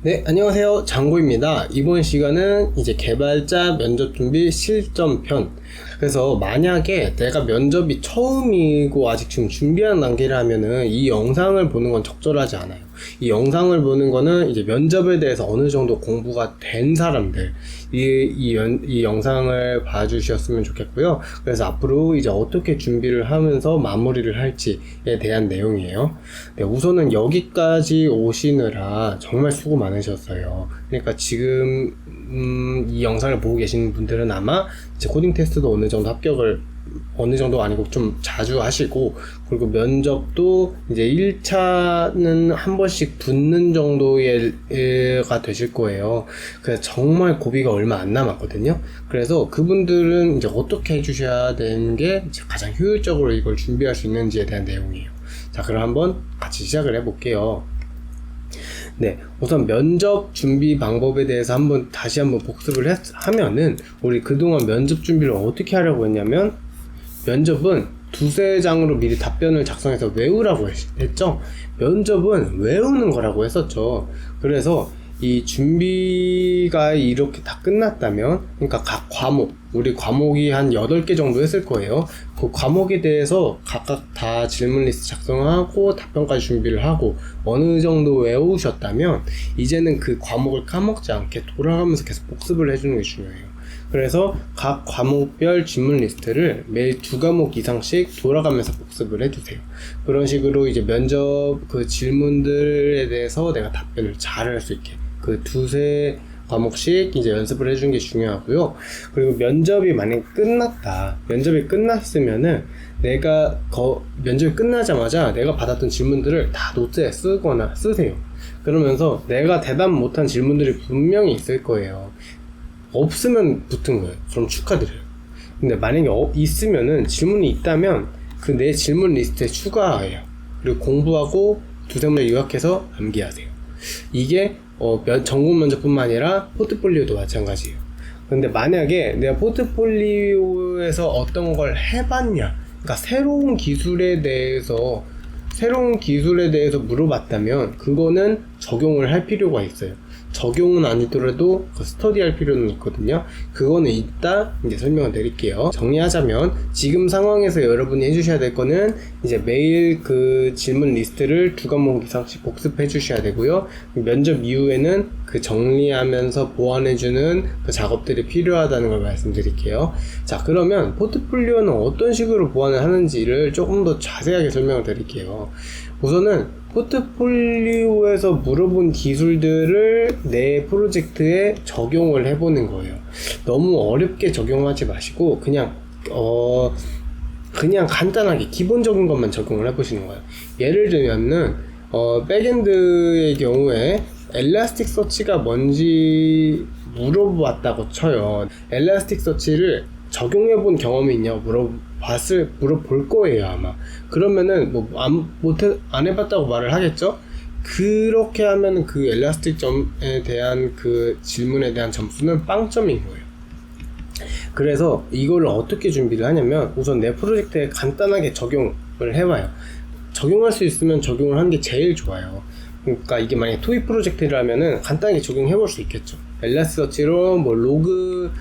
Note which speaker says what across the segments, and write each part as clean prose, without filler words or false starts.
Speaker 1: 네, 안녕하세요. 장고입니다. 이번 시간은 이제 개발자 면접 준비 실전편. 그래서 만약에 내가 면접이 처음이고 아직 지금 준비하는 단계라면은 이 영상을 보는 건 적절하지 않아요. 이 영상을 보는 거는 이제 면접에 대해서 어느 정도 공부가 된 사람들, 이 영상을 봐주셨으면 좋겠고요. 그래서 앞으로 이제 어떻게 준비를 하면서 마무리를 할지에 대한 내용이에요. 네, 우선은 여기까지 오시느라 정말 수고 많으셨어요. 그러니까 지금 이 영상을 보고 계시는 분들은 아마 이제 코딩 테스트도 어느 정도 합격을 어느 정도 아니고 좀 자주 하시고, 그리고 면접도 이제 1차는 한 번씩 붙는 정도가 되실 거예요. 그래서 정말 고비가 얼마 안 남았거든요. 그래서 그분들은 이제 어떻게 해주셔야 되는 게 가장 효율적으로 이걸 준비할 수 있는지에 대한 내용이에요. 자, 그럼 한번 같이 시작을 해볼게요. 네, 우선 면접 준비 방법에 대해서 다시 한번 복습을 하면은, 우리 그동안 면접 준비를 어떻게 하려고 했냐면, 면접은 두세 장으로 미리 답변을 작성해서 외우라고 했죠. 면접은 외우는 거라고 했었죠. 그래서 이 준비가 이렇게 다 끝났다면, 그러니까 각 과목, 우리 과목이 한 8개 정도 했을 거예요. 그 과목에 대해서 각각 다 질문 리스트 작성하고 답변까지 준비를 하고 어느 정도 외우셨다면, 이제는 그 과목을 까먹지 않게 돌아가면서 계속 복습을 해주는 게 중요해요. 그래서 각 과목별 질문 리스트를 매일 2과목 이상씩 돌아가면서 복습을 해주세요. 그런 식으로 이제 면접 그 질문들에 대해서 내가 답변을 잘 할 수 있게 그 두세 과목씩 이제 연습을 해주는 게 중요하고요. 그리고 면접이 만약에 면접이 끝났으면은 면접이 끝나자마자 내가 받았던 질문들을 다 노트에 쓰세요. 그러면서 내가 대답 못한 질문들이 분명히 있을 거예요. 없으면 붙은 거예요. 그럼 축하드려요. 근데 만약에 있으면은, 질문이 있다면 그 내 질문 리스트에 추가해요. 그리고 공부하고 두세 문제 요약해서 암기하세요. 이게 전공 면접뿐만 아니라 포트폴리오도 마찬가지예요. 근데 만약에 내가 포트폴리오에서 어떤 걸 해봤냐, 그러니까 새로운 기술에 대해서 물어봤다면 그거는 적용을 할 필요가 있어요. 적용은 아니더라도 스터디할 필요는 있거든요. 그거는 이따 이제 설명을 드릴게요. 정리하자면, 지금 상황에서 여러분이 해주셔야 될 거는 이제 매일 그 질문 리스트를 2과목 이상씩 복습해 주셔야 되고요. 면접 이후에는 그 정리하면서 보완해주는 그 작업들이 필요하다는 걸 말씀드릴게요. 자, 그러면 포트폴리오는 어떤 식으로 보완을 하는지를 조금 더 자세하게 설명을 드릴게요. 우선은 포트폴리오에서 물어본 기술들을 내 프로젝트에 적용을 해보는 거예요. 너무 어렵게 적용하지 마시고 그냥 간단하게 기본적인 것만 적용을 해보시는 거예요. 예를 들면은 백엔드의 경우에 엘라스틱서치가 뭔지 물어봤다고 쳐요. 엘라스틱서치를 적용해본 경험이 있냐고 물어볼 거예요, 아마. 그러면은 안 해봤다고 말을 하겠죠? 그렇게 하면은 그 엘라스틱점에 대한 그 질문에 대한 점수는 빵점인 거예요. 그래서 이걸 어떻게 준비를 하냐면, 우선 내 프로젝트에 간단하게 적용을 해봐요. 적용할 수 있으면 적용을 하는 게 제일 좋아요. 그러니까 이게 만약에 토익 프로젝트라면은 간단하게 적용해볼 수 있겠죠. 엘라스틱서치로 로그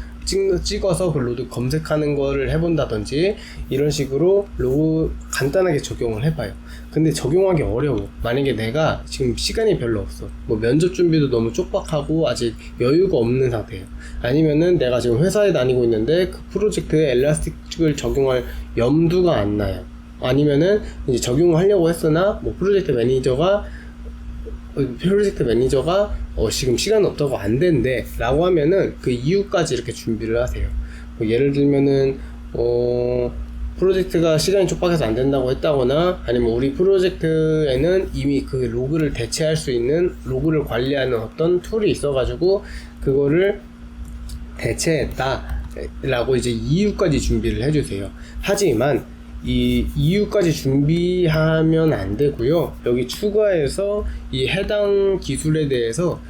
Speaker 1: 찍어서 그 로드 검색하는 거를 해본다든지, 이런 식으로 로그 간단하게 적용을 해봐요. 근데 적용하기 어려워. 만약에 내가 지금 시간이 별로 없어, 면접 준비도 너무 쪽박하고 아직 여유가 없는 상태예요. 아니면은 내가 지금 회사에 다니고 있는데 그 프로젝트에 엘라스틱을 적용할 염두가 안 나요. 아니면은 이제 적용하려고 했으나 프로젝트 매니저가 지금 시간 없다고 안 된대 라고 하면은 그 이유까지 이렇게 준비를 하세요. 예를 들면은 프로젝트가 시간이 촉박해서 안 된다고 했다거나, 아니면 우리 프로젝트에는 이미 그 로그를 대체할 수 있는, 로그를 관리하는 어떤 툴이 있어가지고 그거를 대체했다 라고 이제 이유까지 준비를 해주세요. 하지만 이 이유까지 준비하면 안 되고요. 여기 추가해서 이 해당 기술에 대해서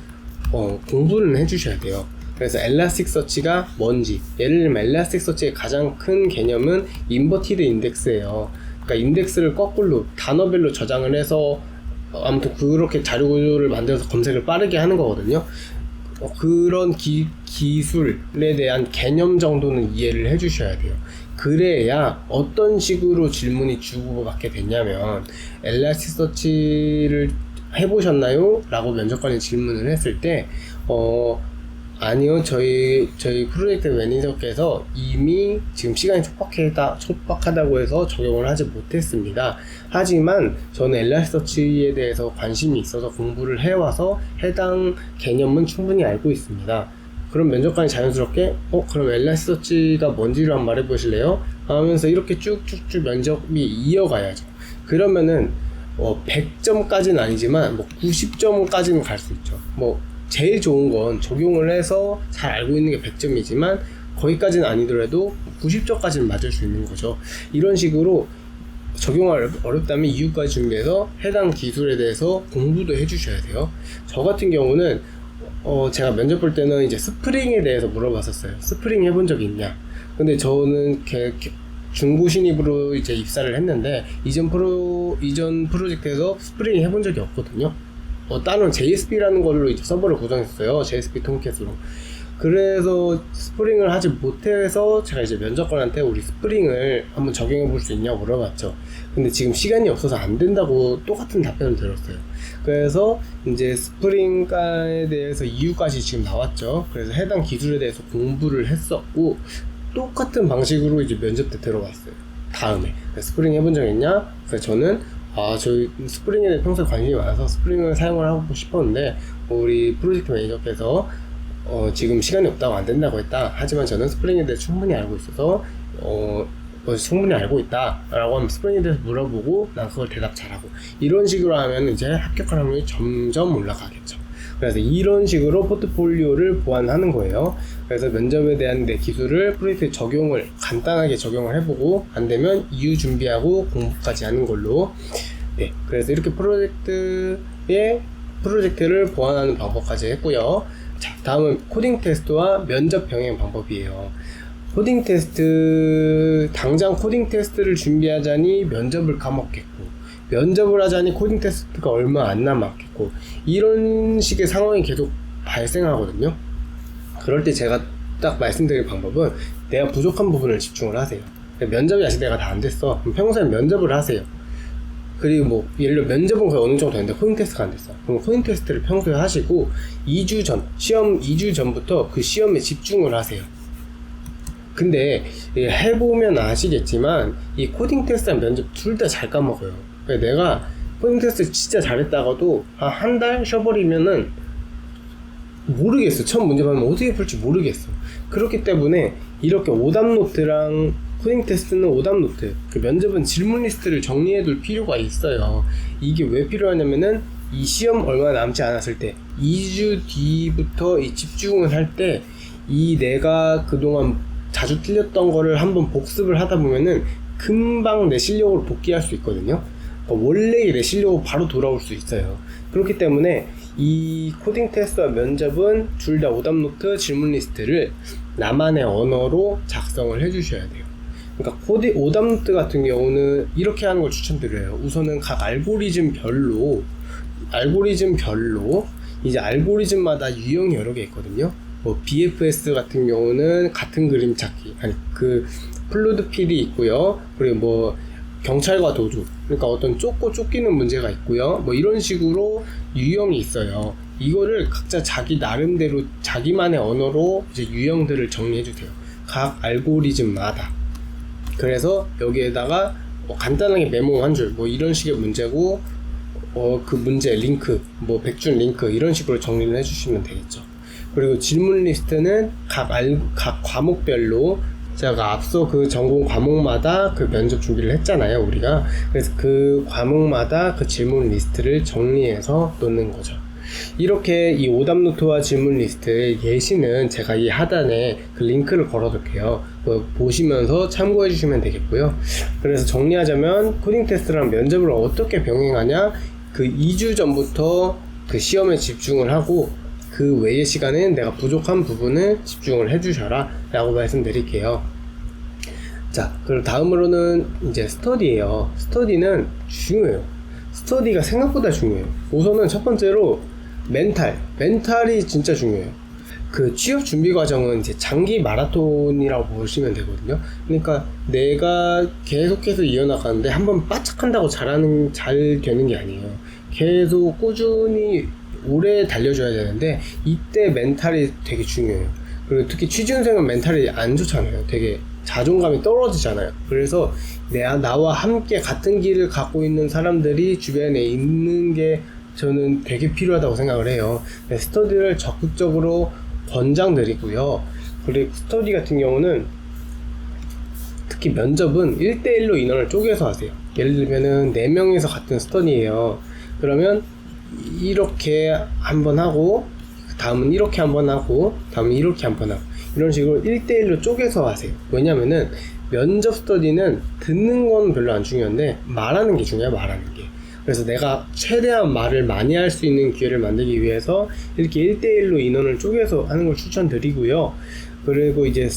Speaker 1: 공부를 해주셔야 돼요. 그래서 엘라스틱서치가 뭔지, 예를 들면 엘라스틱서치의 가장 큰 개념은 인버티드 인덱스예요. 그러니까 인덱스를 거꾸로 단어별로 저장을 해서 아무튼 그렇게 자료 구조를 만들어서 검색을 빠르게 하는 거거든요. 그런 기술에 대한 개념 정도는 이해를 해주셔야 돼요. 그래야 어떤 식으로 질문이 주고받게 됐냐면 엘라스티서치를 해보셨나요? 라고 면접관이 질문을 했을 때 아니요, 저희 프로젝트 매니저께서 이미 지금 시간이 촉박하다고 해서 적용을 하지 못했습니다. 하지만 저는 엘라스티서치에 대해서 관심이 있어서 공부를 해와서 해당 개념은 충분히 알고 있습니다. 그럼 면접관이 자연스럽게 그럼 엘라스티서치가 뭔지를 한번 말해보실래요? 하면서 이렇게 쭉쭉쭉 면접이 이어가야죠. 그러면은 100점까지는 아니지만 90점까지는 갈 수 있죠. 제일 좋은 건 적용을 해서 잘 알고 있는 게 100점이지만 거기까지는 아니더라도 90점까지는 맞을 수 있는 거죠. 이런 식으로 적용을 어렵다면 이유까지 준비해서 해당 기술에 대해서 공부도 해주셔야 돼요. 저 같은 경우는 제가 면접 볼 때는 이제 스프링에 대해서 물어봤었어요. 스프링 해본 적이 있냐? 근데 저는 중고 신입으로 이제 입사를 했는데 이전 프로젝트에서 스프링 해본 적이 없거든요. 다른 JSP라는 걸로 이제 서버를 구성했어요. JSP 톰캣으로. 그래서 스프링을 하지 못해서 제가 이제 면접관한테 우리 스프링을 한번 적용해 볼 수 있냐고 물어봤죠. 근데 지금 시간이 없어서 안 된다고 똑같은 답변을 들었어요. 그래서 이제 스프링에 대해서 이유까지 지금 나왔죠. 그래서 해당 기술에 대해서 공부를 했었고 똑같은 방식으로 이제 면접 때 들어갔어요. 다음에 스프링 해본 적 있냐? 그래서 저는 저희 스프링에 대해 평소에 관심이 많아서 스프링을 사용을 하고 싶었는데 우리 프로젝트 매니저께서 지금 시간이 없다고 안 된다고 했다. 하지만 저는 스프링에 대해 충분히 알고 있어서 충분히 알고 있다 라고 하면 스프링에 대해서 물어보고 난 그걸 대답 잘하고 이런 식으로 하면 이제 합격할 확률이 점점 올라가겠죠. 그래서 이런 식으로 포트폴리오를 보완하는 거예요. 그래서 면접에 대한 내 기술을 프로젝트에 간단하게 적용을 해보고 안 되면 이유 준비하고 공부까지 하는 걸로. 네, 그래서 이렇게 프로젝트를 보완하는 방법까지 했고요. 자, 다음은 코딩 테스트와 면접 병행 방법이에요. 코딩 테스트, 당장 코딩 테스트를 준비하자니 면접을 까먹겠고, 면접을 하자니 코딩 테스트가 얼마 안 남았겠고, 이런 식의 상황이 계속 발생하거든요. 그럴 때 제가 딱 말씀드릴 방법은 내가 부족한 부분을 집중을 하세요. 면접이 아직 내가 다 안 됐어. 그럼 평소에 면접을 하세요. 그리고 예를 들어 면접은 거의 어느 정도 됐는데 코딩 테스트가 안 됐어. 그럼 코딩 테스트를 평소에 하시고 시험 2주 전부터 그 시험에 집중을 하세요. 근데 해보면 아시겠지만 이 코딩 테스트랑 면접 둘 다 잘 까먹어요. 내가 코딩 테스트 진짜 잘했다가도 한 달 쉬어버리면은 모르겠어. 처음 문제 받으면 어떻게 풀지 모르겠어. 그렇기 때문에 이렇게 오답노트랑 코딩 테스트는 오답노트, 그 면접은 질문 리스트를 정리해둘 필요가 있어요. 이게 왜 필요하냐면은 이 시험 얼마 남지 않았을 때 2주 뒤부터 이 집중을 할 때 이 내가 그동안 자주 틀렸던 거를 한번 복습을 하다 보면은 금방 내 실력으로 복귀할 수 있거든요. 원래의 내 실력으로 바로 돌아올 수 있어요. 그렇기 때문에 이 코딩 테스트와 면접은 둘 다 오답노트, 질문 리스트를 나만의 언어로 작성을 해주셔야 돼요. 그러니까 오답노트 같은 경우는 이렇게 하는 걸 추천드려요. 우선은 각 알고리즘별로 이제 알고리즘마다 유형이 여러 개 있거든요. BFS 같은 경우는 같은 그림 찾기, 그 플루드 필이 있고요. 그리고 경찰과 도주, 그러니까 어떤 쫓기는 문제가 있고요. 이런 식으로 유형이 있어요. 이거를 각자 자기 나름대로 자기만의 언어로 이제 유형들을 정리해 주세요. 각 알고리즘마다. 그래서 여기에다가 간단하게 메모 한 줄, 이런 식의 문제고, 그 문제 링크, 100줄 링크 이런 식으로 정리를 해주시면 되겠죠. 그리고 질문 리스트는 각 과목별로 제가 앞서 그 전공 과목마다 그 면접 준비를 했잖아요, 우리가. 그래서 그 과목마다 그 질문 리스트를 정리해서 놓는 거죠. 이렇게 이 오답노트와 질문 리스트의 예시는 제가 이 하단에 그 링크를 걸어둘게요. 보시면서 참고해 주시면 되겠고요. 그래서 정리하자면 코딩 테스트랑 면접을 어떻게 병행하냐, 그 2주 전부터 그 시험에 집중을 하고 그 외의 시간은 내가 부족한 부분을 집중을 해주셔라 라고 말씀드릴게요. 자, 그리고 다음으로는 이제 스터디예요. 스터디는 중요해요. 스터디가 생각보다 중요해요. 우선은 첫 번째로 멘탈이 진짜 중요해요. 그 취업 준비 과정은 이제 장기 마라톤이라고 보시면 되거든요. 그러니까 내가 계속해서 이어나가는데 한번 바짝한다고 잘 되는 게 아니에요. 계속 꾸준히 오래 달려줘야 되는데 이때 멘탈이 되게 중요해요. 그리고 특히 취준생은 멘탈이 안 좋잖아요. 되게 자존감이 떨어지잖아요. 그래서 나와 함께 같은 길을 갖고 있는 사람들이 주변에 있는 게 저는 되게 필요하다고 생각을 해요. 스터디를 적극적으로 권장드리고요. 그리고 스터디 같은 경우는 특히 면접은 1대1로 인원을 쪼개서 하세요. 예를 들면은 4명이서 같은 스터디예요. 그러면 이렇게 한번 하고 다음은 이렇게 한번 하고 다음은 이렇게 한번 하고 이런 식으로 1대1로 쪼개서 하세요. 왜냐면은 면접 스터디는 듣는 건 별로 안 중요한데 말하는 게 중요해요. 말하는 게. 그래서 내가 최대한 말을 많이 할 수 있는 기회를 만들기 위해서 이렇게 1대1로 인원을 쪼개서 하는 걸 추천드리고요. 그리고 이제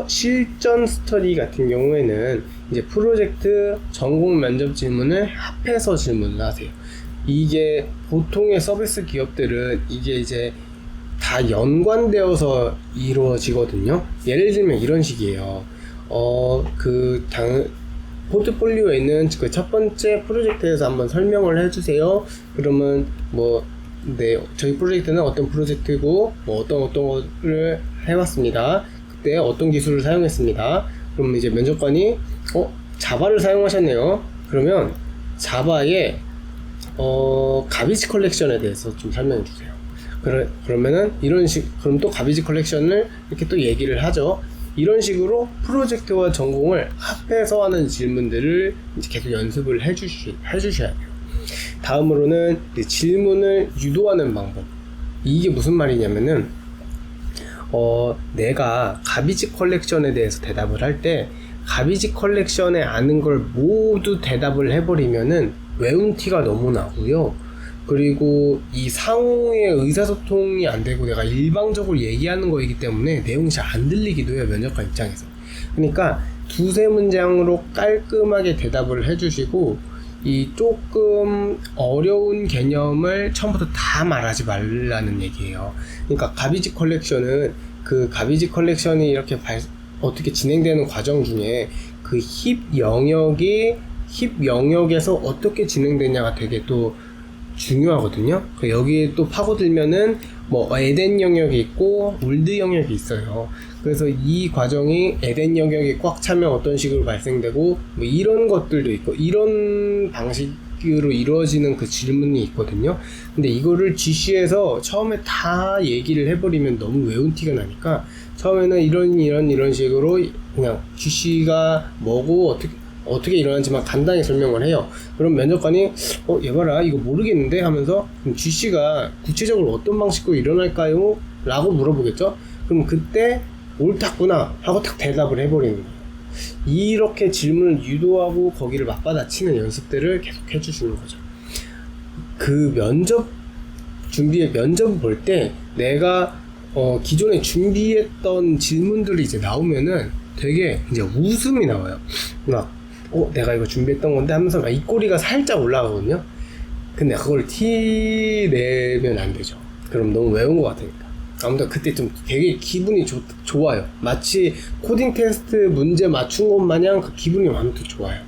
Speaker 1: 실전 스터디 같은 경우에는 이제 프로젝트 전공 면접 질문을 합해서 질문을 하세요. 이게 보통의 서비스 기업들은 이게 이제 다 연관되어서 이루어지거든요. 예를 들면 이런 식이에요. 포트폴리오에 있는 그 첫 번째 프로젝트에서 한번 설명을 해주세요. 그러면 저희 프로젝트는 어떤 프로젝트고 어떤 거를 해왔습니다. 그때 어떤 기술을 사용했습니다. 그러면 이제 면접관이 자바를 사용하셨네요. 그러면 자바의 가비지 컬렉션에 대해서 좀 설명해 주세요. 그러면은 그럼 또 가비지 컬렉션을 이렇게 또 얘기를 하죠. 이런 식으로 프로젝트와 전공을 합해서 하는 질문들을 이제 계속 연습을 해주셔야 돼요. 다음으로는 질문을 유도하는 방법. 이게 무슨 말이냐면은 내가 가비지 컬렉션에 대해서 대답을 할 때 가비지 컬렉션에 아는 걸 모두 대답을 해버리면은 외운 티가 너무 나고요. 그리고 이 상호의 의사소통이 안 되고 내가 일방적으로 얘기하는 거이기 때문에 내용이 잘 안 들리기도 해요. 면접관 입장에서. 그러니까 두세 문장으로 깔끔하게 대답을 해주시고 이 조금 어려운 개념을 처음부터 다 말하지 말라는 얘기예요. 그러니까 가비지 컬렉션은 그 가비지 컬렉션이 이렇게 어떻게 진행되는 과정 중에 그 힙 영역에서 어떻게 진행되냐가 되게 또 중요하거든요. 여기에 또 파고들면은 에덴 영역이 있고 울드 영역이 있어요. 그래서 이 과정이 에덴 영역이 꽉 차면 어떤 식으로 발생되고 이런 것들도 있고 이런 방식으로 이루어지는 그 질문이 있거든요. 근데 이거를 GC에서 처음에 다 얘기를 해버리면 너무 외운 티가 나니까 처음에는 이런 식으로 그냥 GC가 뭐고 어떻게 일어나는지만 간단히 설명을 해요. 그럼 면접관이 얘 봐라 이거 모르겠는데 하면서 그럼 GC가 구체적으로 어떤 방식으로 일어날까요? 라고 물어보겠죠. 그럼 그때 옳았구나 하고 딱 대답을 해버리는 거예요. 이렇게 질문을 유도하고 거기를 맞받아치는 연습들을 계속 해주시는 거죠. 그 면접 볼 때 내가 기존에 준비했던 질문들이 이제 나오면은 되게 이제 웃음이 나와요. 내가 이거 준비했던 건데 하면서 막 입꼬리가 살짝 올라가거든요. 근데 그걸 티 내면 안 되죠. 그럼 너무 외운 것 같으니까. 아무튼 그때 좀 되게 기분이 좋아요. 마치 코딩 테스트 문제 맞춘 것 마냥 그 기분이 아무튼 좋아요.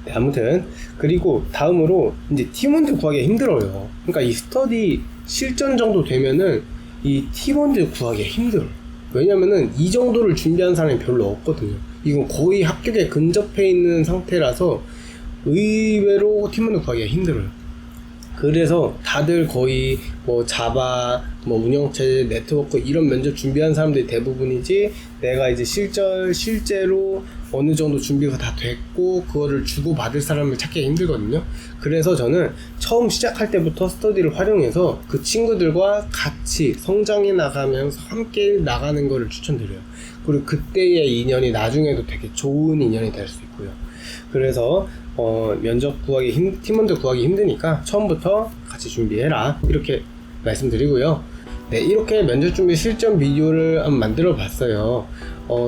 Speaker 1: 네, 아무튼 그리고 다음으로 이제 팀원들 구하기가 힘들어요. 그러니까 이 스터디 실전 정도 되면은 이 팀원들 구하기가 힘들어요. 왜냐면은 이 정도를 준비한 사람이 별로 없거든요. 이건 거의 합격에 근접해 있는 상태라서 의외로 팀원들 구하기가 힘들어요. 그래서 다들 거의 자바, 운영체제, 네트워크 이런 면접 준비한 사람들이 대부분이지 내가 이제 실제로 어느 정도 준비가 다 됐고 그거를 주고받을 사람을 찾기가 힘들거든요. 그래서 저는 처음 시작할 때부터 스터디를 활용해서 그 친구들과 같이 성장해 나가면서 함께 나가는 거를 추천드려요. 그리고 그때의 인연이 나중에도 되게 좋은 인연이 될 수 있고요. 그래서 팀원들 구하기 힘드니까 처음부터 같이 준비해라 이렇게 말씀드리고요. 네, 이렇게 면접 준비 실전 비디오를 한번 만들어 봤어요.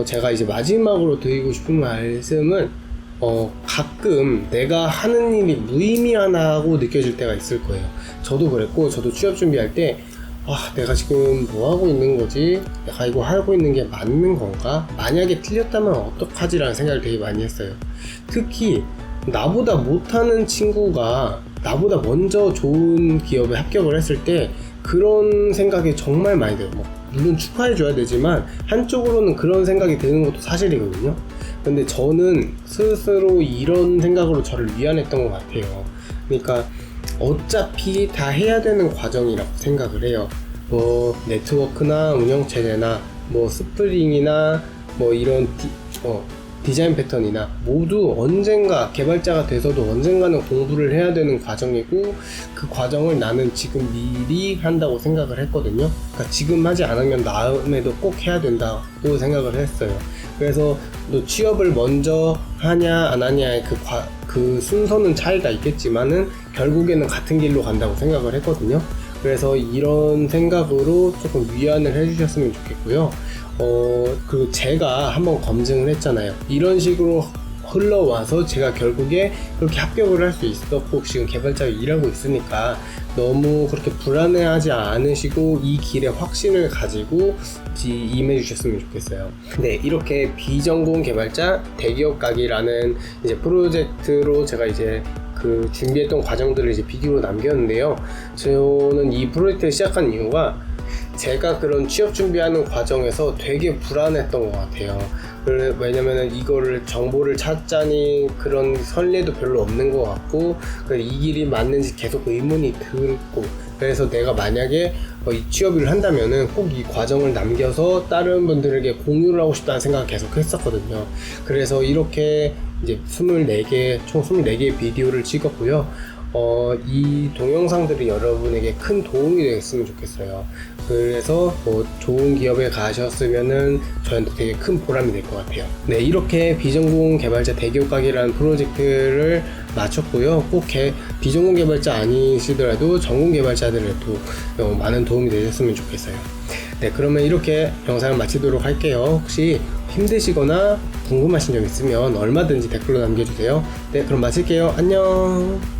Speaker 1: 제가 이제 마지막으로 드리고 싶은 말씀은 가끔 내가 하는 일이 무의미하다고 느껴질 때가 있을 거예요. 저도 그랬고, 저도 취업 준비할 때 내가 지금 뭐 하고 있는 거지? 내가 이거 하고 있는 게 맞는 건가? 만약에 틀렸다면 어떡하지? 라는 생각을 되게 많이 했어요. 특히 나보다 못하는 친구가 나보다 먼저 좋은 기업에 합격을 했을 때 그런 생각이 정말 많이 들어요. 물론 축하해줘야 되지만 한쪽으로는 그런 생각이 드는 것도 사실이거든요. 근데 저는 스스로 이런 생각으로 저를 위안했던 것 같아요. 그러니까 어차피 다 해야 되는 과정이라고 생각을 해요. 네트워크나 운영체제나 스프링이나 이런 디자인 패턴이나 모두 언젠가 개발자가 돼서도 언젠가는 공부를 해야 되는 과정이고, 그 과정을 나는 지금 미리 한다고 생각을 했거든요. 그러니까 지금 하지 않으면 다음에도 꼭 해야 된다고 생각을 했어요. 그래서 또 취업을 먼저 하냐 안 하냐의 그 순서는 차이가 있겠지만은 결국에는 같은 길로 간다고 생각을 했거든요. 그래서 이런 생각으로 조금 위안을 해주셨으면 좋겠고요. 그리고 제가 한번 검증을 했잖아요. 이런 식으로 흘러와서 제가 결국에 그렇게 합격을 할 수 있었고, 지금 개발자로 일하고 있으니까 너무 그렇게 불안해하지 않으시고 이 길에 확신을 가지고 임해 주셨으면 좋겠어요. 네, 이렇게 비전공 개발자 대기업 가기라는 이제 프로젝트로 제가 이제 그 준비했던 과정들을 이제 비디오로 남겼는데요. 저는 이 프로젝트를 시작한 이유가 제가 그런 취업 준비하는 과정에서 되게 불안했던 것 같아요. 왜냐면은 이거를 정보를 찾자니 그런 선례도 별로 없는 것 같고, 이 길이 맞는지 계속 의문이 들고, 그래서 내가 만약에 이 취업을 한다면은 꼭 이 과정을 남겨서 다른 분들에게 공유를 하고 싶다는 생각을 계속 했었거든요. 그래서 이렇게 이제 총 24개의 비디오를 찍었고요. 이 동영상들이 여러분에게 큰 도움이 되었으면 좋겠어요. 그래서 좋은 기업에 가셨으면은 저한테 되게 큰 보람이 될 것 같아요. 네, 이렇게 비전공 개발자 대기업 가기라는 프로젝트를 마쳤고요. 꼭 비전공 개발자 아니시더라도 전공 개발자들에도 많은 도움이 되셨으면 좋겠어요. 네, 그러면 이렇게 영상을 마치도록 할게요. 혹시 힘드시거나 궁금하신 점 있으면 얼마든지 댓글로 남겨주세요. 네, 그럼 마칠게요. 안녕.